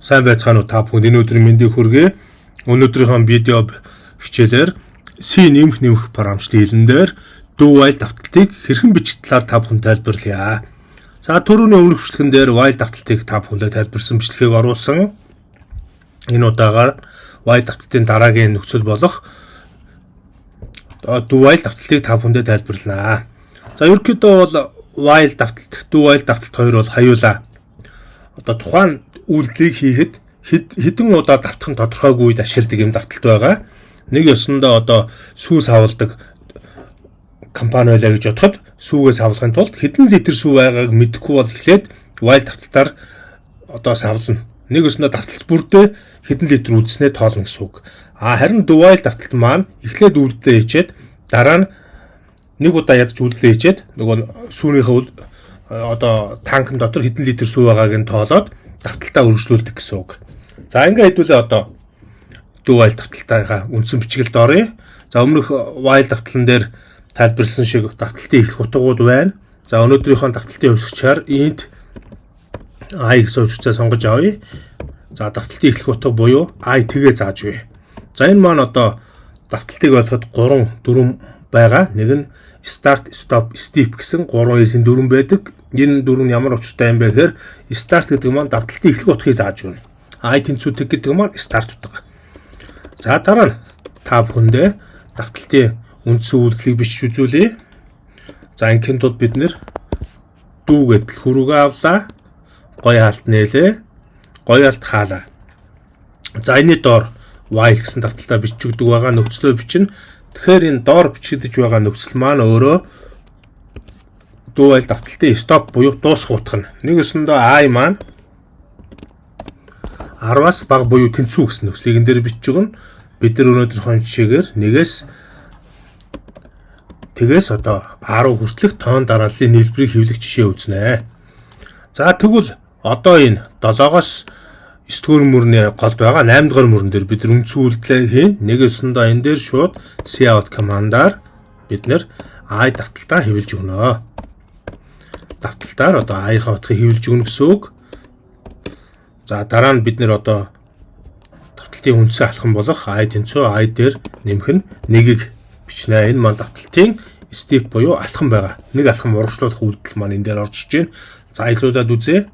Сайн байцгаана уу та бүхэнд энэ өдрийн мэндийг хүргэе. Өнөөдрийнхөө видео хичээлээр C нэмэх параметрын хилэн дээр do while давталтыг хэрхэн бичих талаар та бүхэнд тайлбарлая. За түрүүний өмнөх бичлэгэн дээр while давталтыг та бүхэндээ тайлбарсан бичлэгийг оруулсан. Энэ удаагаар while давталтын дараагийн нөхцөл болох do while давталтыг та бүхэндээ тайлбарлана. За ерөнхийдөө бол while давталт, do while давталт хоёр бол хаюулаа. Одоо тухайн үйлдэлийг хийхэд хэдэн удаа давтах нь тодорхойгүй үед ашигладаг юм давталт байгаа. Нэг ёсондоо одоо сүү савладаг компани байлаа гэж бодоход сүүгээс савлахын тулд хэдэн литр сүү байгааг мэдэхгүй бол эхлээд while давталтаар одоо савлна. Нэг ёсондоо давталт бүрдээ хэдэн литр үлдснээ тоолно гэсэн үг. Харин do while давталт маань эхлээд үйлдэлээ хийчээд дараа нь нэг удаа ядаж үйлдэлээ хийчээд нөгөө сүүнийхээ одоо танкн дотор хэдэн литр сүү байгааг нь тоолоод давталтаа өргөжлүүлдэг гэсэн үг. За ингээд хэдүүлээ одоо do while давталтаа үндсэн бичгэлд оръё. За өмнөх while давталтан дээр тайлбарласан шиг давталтын эхлэх утгууд байна. За өнөөдрийнхөө давталтын хувьсгчаар int i гэсэн хувьсгчаа сонгож авъя. За давталтын эхлэх утга буюу i тэгээ зааж өгье. За энэ маань одоо давталтыг ойлгоход 3 байгаа. Нэг нь start, stop, step гэсэн 3 эсийн дүрэн байдаг. Энэ дүрэн ямар учиртай юм бэ гэхээр start гэдэг маань давталтын эхлэх утгыг зааж өгнө. I тэнцвүүтэг гэдэг маань start утга. За дараа нь та бүхэндээ давталтын үндсэн үйлдэлийг бичиж үзүүлье. За ингийн тулд бид нэр do гэдэл хүрүүгээ авлаа. Гоё хаалт нээлээ. Гоё хаалт хаалаа. За энэ доор while гэсэн давталтаа бичиж өгдөг байгаа нөхцлөө бичнэ. Тэгэхээр энэ доор бичигдэж байгаа нөхцөл маань өөрөө do while давталтын stop буюу дуусах утга нь. Нэг өсөндөө I маань 10-аас бага буюу тэнцүү гэсэн нөхцөлийг энэ дээр бичиж өгнө. Бид нар өнөөдрийнхөө жишээгээр тэгээс одоо 10 хүртэлх тоон дарааллын нийлбэрийг хэвлэх жишээ үзнэ. За тэгвэл одоо энэ 7-оос 9 дугаар мөрний голд байгаа 8 дугаар мөрөн дээр бид нар үндсэн үйлдэлээ хийн. Нэг өсөндөө энэ дээр шууд cout командаар бид нар I давталтаа хэвлэж өгнө. Давталтаар одоо I-ийн утгыг хэвлэж өгнө гэсэн үг. За дараа нь бид нэр одоо давталтын үндсэн алхам болох I тэнцүү I дээр нэмэх нь 1-ийг бичнэ. Энэ маань давталтын step буюу алхам байгаа. Нэг алхам урагшлуулах үйлдэл маань энэ дээр орж иж байна. За илүүдээд үзье.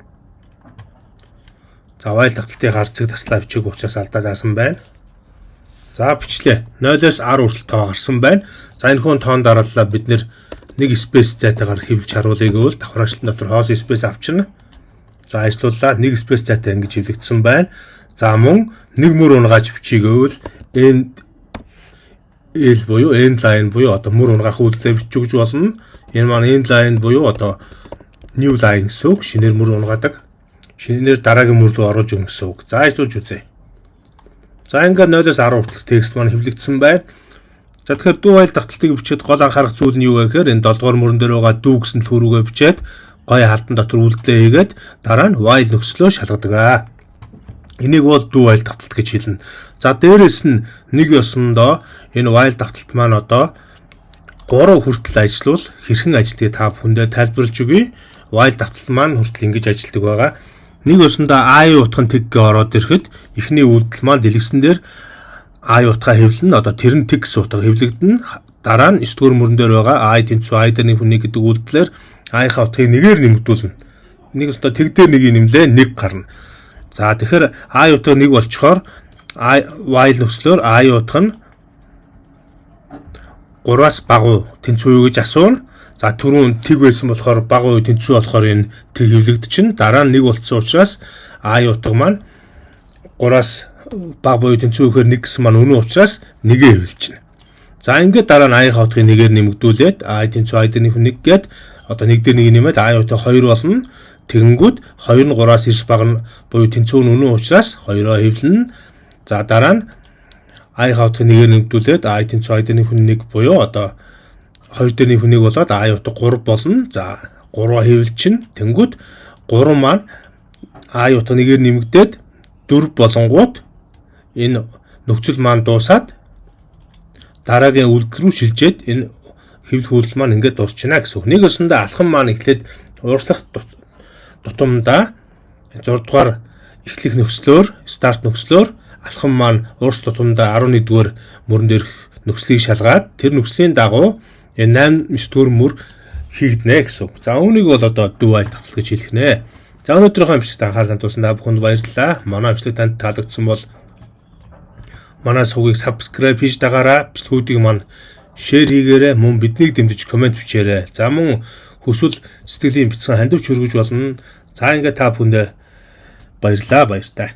За while давталтын гар зэг таслаа бичиг учраас алдаа заасан байна. За бичлээ. 0-оос 10 хүртэл тоо гарсан байна. За энэ хүн тоон дарааллаа бид нэр нэг space зайтайгаар хэвлэж харуулъя гэвэл давхраачлалт дотор хоос space авчирна. За ажлууллаа нэг space зайтай ингэж хэвлэгдсэн байна. За мөн нэг мөр унгааж бичиж гэвэл end L буюу end line буюу одоо мөр унгаах үйлдэлээ бичиж өгч болно. Энэ маань end line буюу одоо new line гэсэн үг. Шинээр мөр унгаадаг. Шинээр дараагийн мөр рүү оруулж өгнө гэсэн үг. За ажлуулж үзье. За ингээд 0-оос 10 хүртэлх текст маань хэвлэгдсэн байна. За тэгэхээр do while давталтыг бичээд гол анхаарах зүйл нь юу вэ гэхээр энэ 7 дугаар мөрөн дээр байгаа do гэсэн төрүүгээ бичээд гоё хаалтан дотор үйлдэлээ хийгээд дараа нь while нөхцлөө шалгадаг. Энийг бол do while давталт гэж хэлнэ. За дээрэс нь нэг ёсондоо энэ while давталт маань одоо 3 хүртэл ажиллавал хэрхэн ажилтгийг та бүхэндээ тайлбарлаж өгье. While давталт маань хүртэл ингэж ажилтдаг байгаа. Нэг ёсондоо I утга нь тэггээ ороод ирэхэд эхний үйлдэл маань дэлгэсэн дээр I утгаа хэвлэнэ. Одоо тэр нь тэг гэсэн утга хэвлэгдэнэ. Дараа нь 9 дугаар мөрөн дээр байгаа I тэнцүү I дээр нэг хүнийг гэдэг үйлдэлээр I-ийн утгыг нэгээр нэмэгдүүлнэ. Нэг өстө тэг дээр нэгийг нэмлээ 1 гарна. За тэгэхээр I утга 1 болчхоор while нөхцлөөр I утга нь 3-аас бага тэнцүү юу гэж асууна. За түрүүн тэг байсан болохоор бага уу тэнцүү болохоор энэ тэг хэвлэгдчихнэ. Дараа нь 1 болцсон учраас I утга маань 3-аас бага буюу тэнцүү гэхээр 1 гэсэн маань өнөө учраас 1-ээ хэвлэжнэ. За ингээд дараа нь I-ийн утгыг нэгээр нэмэгдүүлээд I тэнцүү I дээр нэг 1 гээд одоо 1 дээр 1 нэмээд I утга 2 болно. Тэгэнгүүт 2 нь 3-аас 9 бага нь буюу тэнцүү нь өнөө учраас 2-оо хэвлэнэ. За дараа нь I-ийн утгыг нэгээр нэмэгдүүлээд I тэнцүү I дээр нэг 1 буюу одоо 2 дээр нэг 1 болоод I утга 3 болно. За 3-оо хэвлэлчин. Тэнгүүт 3 маань I утга нэгээр нэмэгдээд 4 болонгууд энэ нөхцөл маань дуусаад дараагийн үйлдэл рүү шилжээд энэ хэвлэх үйлдэл маань ингээд дуусчихна гэсэн үг. Нэг өсөндөө алхам маань эхлээд уурчлах тутамдаа 6 дугаар эхлэх нөхцлөөр, старт нөхцлөөр алхам маань уурс тутамдаа 11-р мөрөн дээрх нөхцлийг шалгаад тэр нөхцлийн дагуу 8-9-р мөр хийгднэ гэсэн үг. За үүнийг бол одоо do while давтал гэж хэлэх нэ. За өнөөдрийнхөө бичлэгт анхаарал хандуулсан та бүхэнд баярлалаа. Манай бичлэг танд таалагдсан бол манай сувгийг subscribe хийж дагаарай. Бичлэгүүдийг маань share хийгээрэй. Мөн биднийг дэмжиж комент бичээрэй. За мөн хүсвэл сэтгэлийн бэлтгэн хандивч хөргөж болно. За ингээд та бүхэндээ баярлалаа баяртай.